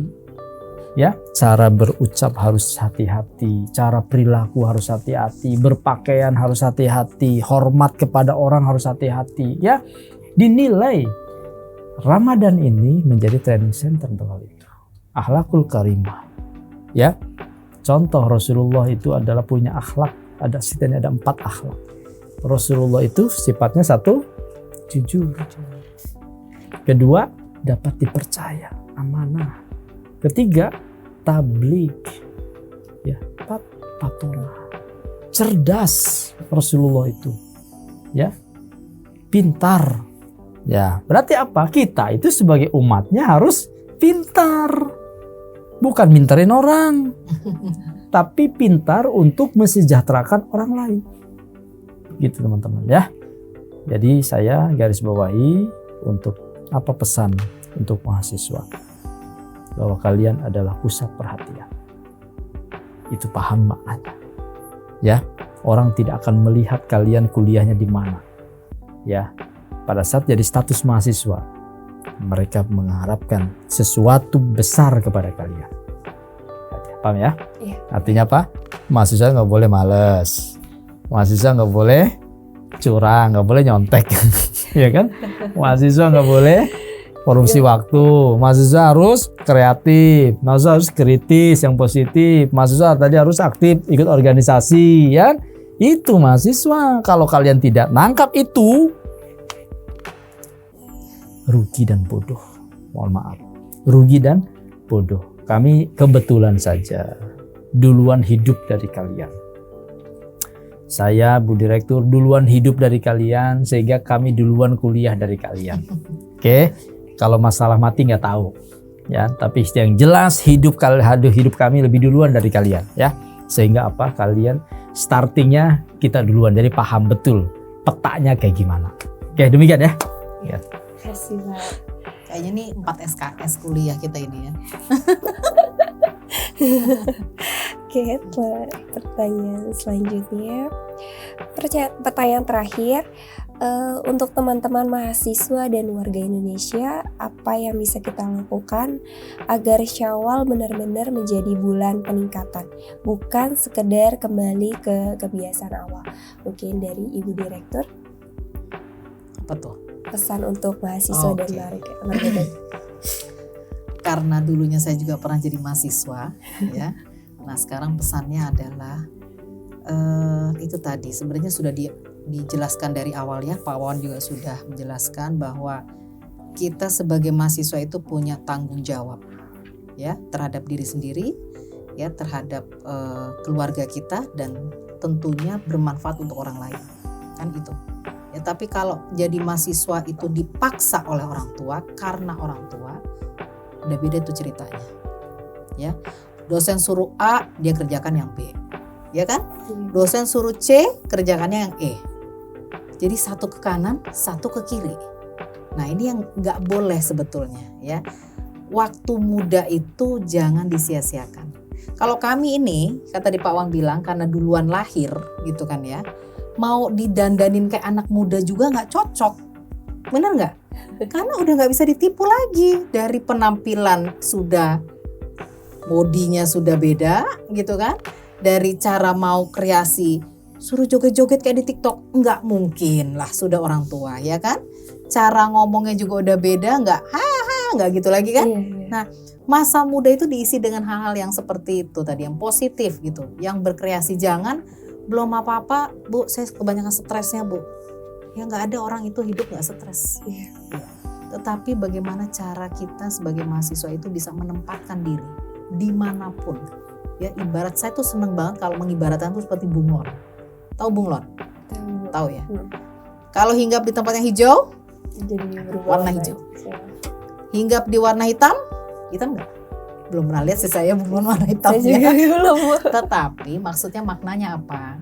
Ya, cara berucap harus hati-hati, cara perilaku harus hati-hati, berpakaian harus hati-hati, hormat kepada orang harus hati-hati. Ya, dinilai Ramadan ini menjadi training center untuk hal itu. Akhlakul karimah. Ya, contoh Rasulullah itu adalah punya akhlak, setidaknya ada 4 akhlak. Rasulullah itu sifatnya 1, jujur. Kedua, dapat dipercaya, amanah. Ketiga, tabligh, ya, patona, cerdas Rasulullah itu, ya, pintar, ya. Berarti apa? Kita itu sebagai umatnya harus pintar, bukan mintarin orang, tapi pintar untuk mensejahterakan orang lain, gitu teman-teman ya. Jadi saya garis bawahi untuk apa pesan untuk mahasiswa. Bahwa kalian adalah pusat perhatian. Itu paham maknanya. Ya, orang tidak akan melihat kalian kuliahnya di mana. Ya, pada saat jadi status mahasiswa, mereka mengharapkan sesuatu besar kepada kalian. Paham ya? Iya. Artinya apa? Mahasiswa nggak boleh males. Mahasiswa nggak boleh curang, nggak boleh nyontek. Ya kan? Mahasiswa nggak boleh korupsi waktu, mahasiswa harus kreatif, mahasiswa harus kritis yang positif, mahasiswa tadi harus aktif ikut organisasi, ya. Itu mahasiswa. Kalau kalian tidak nangkap itu, rugi dan bodoh. Mohon maaf, rugi dan bodoh. Kami kebetulan saja duluan hidup dari kalian. Saya Bu Direktur duluan hidup dari kalian, sehingga kami duluan kuliah dari kalian. Oke? Kalau masalah mati nggak tahu, ya. Tapi yang jelas hidup kami lebih duluan dari kalian, ya. Sehingga apa? Kalian startingnya kita duluan, jadi paham betul petanya kayak gimana. Oke, demikian ya. Ya. Kasih Pak. Kayaknya nih 4 SKS kuliah kita ini ya. Oke, pertanyaan selanjutnya. Pertanyaan terakhir. Untuk teman-teman mahasiswa dan warga Indonesia, apa yang bisa kita lakukan agar Syawal benar-benar menjadi bulan peningkatan, bukan sekedar kembali ke kebiasaan awal? Mungkin dari Ibu Direktur. Apa tuh? Pesan untuk mahasiswa dan warga. Karena dulunya saya juga pernah jadi mahasiswa, ya. Nah sekarang pesannya adalah itu tadi sebenarnya sudah dijelaskan dari awal ya, Pak Wawan juga sudah menjelaskan bahwa kita sebagai mahasiswa itu punya tanggung jawab ya terhadap diri sendiri, ya terhadap keluarga kita, dan tentunya bermanfaat untuk orang lain, kan itu. Ya tapi kalau jadi mahasiswa itu dipaksa oleh orang tua karena orang tua, udah beda itu ceritanya. Ya, dosen suruh A, dia kerjakan yang B. Ya kan? Dosen suruh C, kerjakannya yang E. Jadi satu ke kanan, satu ke kiri. Nah ini yang nggak boleh sebetulnya ya. Waktu muda itu jangan disia-siakan. Kalau kami ini, kata di Pak Wang bilang, karena duluan lahir gitu kan ya, mau didandanin kayak anak muda juga nggak cocok. Bener nggak? Karena udah nggak bisa ditipu lagi. Dari penampilan sudah, bodinya sudah beda gitu kan. Dari cara mau kreasi, suruh joget-joget kayak di TikTok, nggak mungkin lah, sudah orang tua ya kan. Cara ngomongnya juga udah beda, nggak gitu lagi kan. Nah masa muda itu diisi dengan hal-hal yang seperti itu tadi, yang positif gitu, yang berkreasi. Jangan belum apa-apa Bu, saya kebanyakan stresnya Bu. Ya nggak ada orang itu hidup nggak stres. Ya. Tetapi bagaimana cara kita sebagai mahasiswa itu bisa menempatkan diri dimanapun. Ya ibarat saya tuh seneng banget kalau mengibaratkan tuh seperti bunglon. Tahu bunglon? Tahu ya. Kalau hinggap di tempat yang hijau, jadi warna hijau. Hinggap di warna hitam nggak? Belum pernah lihat sih saya bunglon warna hitam ya. Tetapi maksudnya maknanya apa?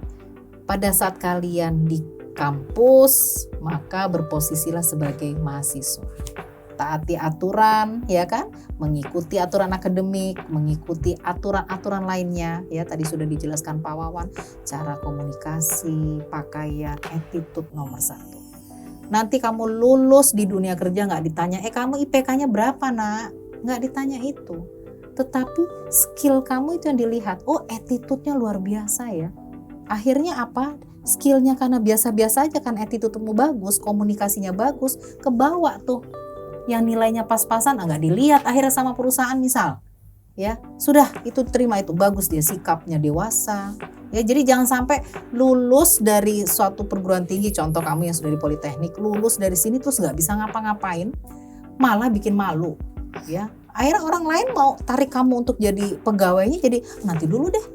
Pada saat kalian di kampus, maka berposisilah sebagai mahasiswa. Taati aturan, ya kan? Mengikuti aturan akademik, mengikuti aturan-aturan lainnya. Ya, tadi sudah dijelaskan Pak Wawan, cara komunikasi, pakaian, attitude nomor 1. Nanti kamu lulus di dunia kerja nggak ditanya, kamu IPK-nya berapa nak? Nggak ditanya itu. tetapi skill kamu itu yang dilihat. Oh, attitude-nya luar biasa ya. Akhirnya apa? Skillnya karena biasa-biasa aja kan, attitude-mu bagus, komunikasinya bagus, kebawa tuh. Yang nilainya pas-pasan nggak dilihat akhirnya sama perusahaan misal. Ya, sudah itu terima, itu bagus, dia sikapnya dewasa. Ya, jadi jangan sampai lulus dari suatu perguruan tinggi, contoh kamu yang sudah di Politeknik, lulus dari sini terus nggak bisa ngapa-ngapain, malah bikin malu. Ya, akhirnya orang lain mau tarik kamu untuk jadi pegawainya, jadi nanti dulu deh,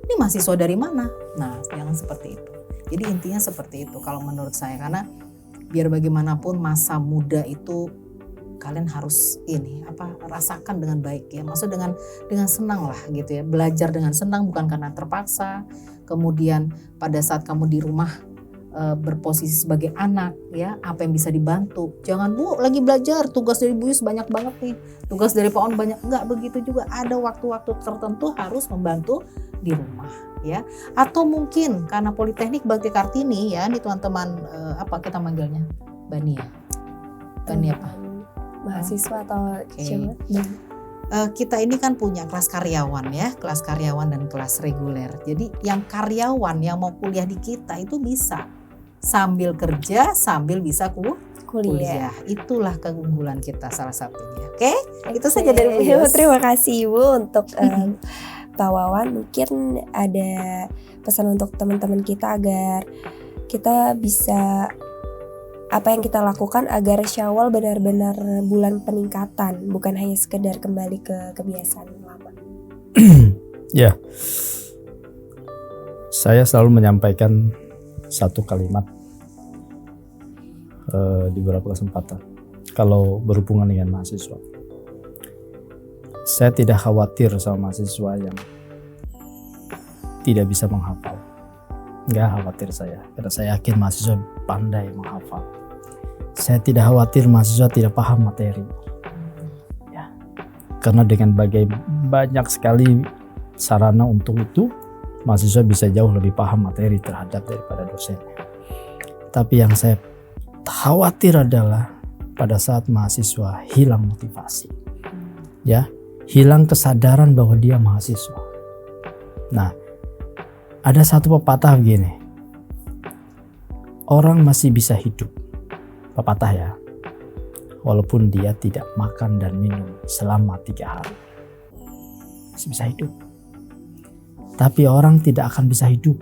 ini mahasiswa dari mana? Nah, jangan seperti itu. Jadi intinya seperti itu kalau menurut saya, karena biar bagaimanapun masa muda itu kalian harus rasakan dengan baik ya, maksud dengan senang lah gitu ya, belajar dengan senang bukan karena terpaksa. Kemudian pada saat kamu di rumah berposisi sebagai anak ya, apa yang bisa dibantu, jangan Bu lagi belajar, tugas dari Bu Yus banyak banget nih, tugas dari Pak On banyak, enggak begitu juga, ada waktu-waktu tertentu harus membantu di rumah ya. Atau mungkin karena Politeknik Bakti Kartini ya, ini teman-teman apa kita manggilnya, Bani ya, Bani apa? Mahasiswa atau siapa? Kita ini kan punya kelas karyawan ya, kelas karyawan dan kelas reguler. Jadi yang karyawan yang mau kuliah di kita itu bisa sambil kerja, sambil bisa kuliah. Itulah keunggulan kita salah satunya. Oke? Itu saja dari Bu Yus. Terima kasih Ibu untuk Pak Wawan. Mungkin ada pesan untuk teman-teman kita agar kita bisa, apa yang kita lakukan agar Syawal benar-benar bulan peningkatan, bukan hanya sekedar kembali ke kebiasaan lama. Ya, saya selalu menyampaikan satu kalimat di beberapa kesempatan kalau berhubungan dengan mahasiswa. Saya tidak khawatir sama mahasiswa yang tidak bisa menghafal. Nggak khawatir saya, karena saya yakin mahasiswa pandai menghafal. Saya tidak khawatir mahasiswa tidak paham materi. Ya, karena dengan banyak sekali sarana untuk itu, mahasiswa bisa jauh lebih paham materi terhadap daripada dosennya. Tapi yang saya khawatir adalah pada saat mahasiswa hilang motivasi, ya, hilang kesadaran bahwa dia mahasiswa. Nah, ada satu pepatah begini, orang masih bisa hidup, pepatah ya, walaupun dia tidak makan dan minum selama 3 hari, masih bisa hidup. Tapi orang tidak akan bisa hidup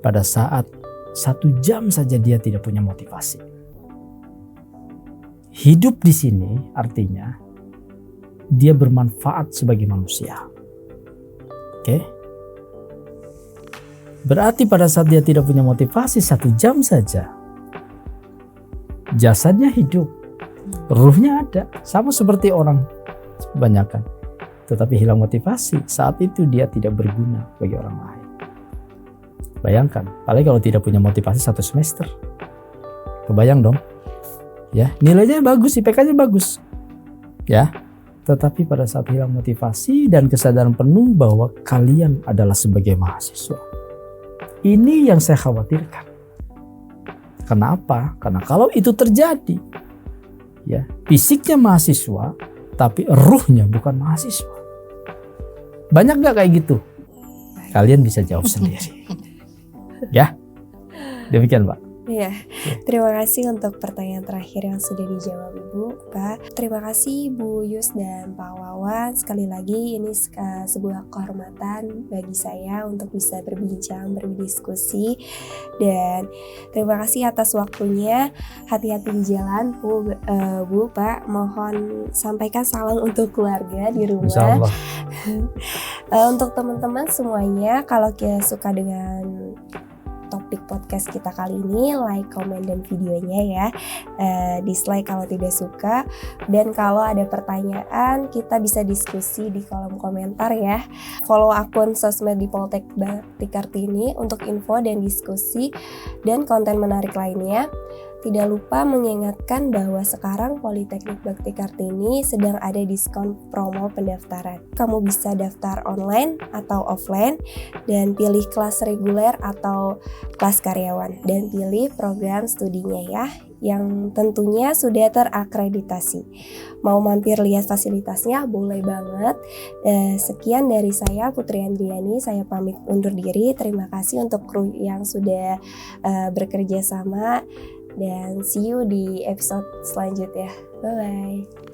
pada saat 1 jam saja dia tidak punya motivasi. Hidup di sini artinya dia bermanfaat sebagai manusia. Oke? Berarti pada saat dia tidak punya motivasi 1 jam saja, jasadnya hidup, ruhnya ada, sama seperti orang kebanyakan. Tetapi hilang motivasi, saat itu dia tidak berguna bagi orang lain. Bayangkan, apalagi kalau tidak punya motivasi 1 semester. Kebayang dong? Ya, nilainya bagus, IPK-nya bagus. Ya, tetapi pada saat hilang motivasi dan kesadaran penuh bahwa kalian adalah sebagai mahasiswa. Ini yang saya khawatirkan. Kenapa? Karena kalau itu terjadi, ya, fisiknya mahasiswa, tapi ruhnya bukan mahasiswa. Banyak gak kayak gitu? Kalian bisa jawab sendiri. Ya, demikian Pak. Iya, terima kasih untuk pertanyaan terakhir yang sudah dijawab Ibu, Pak. Terima kasih Bu Yus dan Pak Wawan. Sekali lagi ini sebuah kehormatan bagi saya untuk bisa berbincang, berdiskusi. Dan terima kasih atas waktunya. Hati-hati di jalan Bu, Pak. Mohon sampaikan salam untuk keluarga di rumah. Insyaallah. Untuk teman-teman semuanya, kalau kita suka dengan topik podcast kita kali ini, like, komen, dan videonya ya. Dislike kalau tidak suka. Dan kalau ada pertanyaan, kita bisa diskusi di kolom komentar ya. Follow akun sosmed di Politeknik Bakti Kartini untuk info dan diskusi dan konten menarik lainnya. Tidak lupa mengingatkan bahwa sekarang Politeknik Bakti Kartini sedang ada diskon promo pendaftaran. Kamu bisa daftar online atau offline dan pilih kelas reguler atau kelas karyawan dan pilih program studinya ya. yang tentunya sudah terakreditasi. Mau mampir lihat fasilitasnya boleh banget. Sekian dari saya, Putri Andriani, saya pamit undur diri. Terima kasih untuk kru yang sudah bekerja sama dan see you di episode selanjutnya. Bye-bye.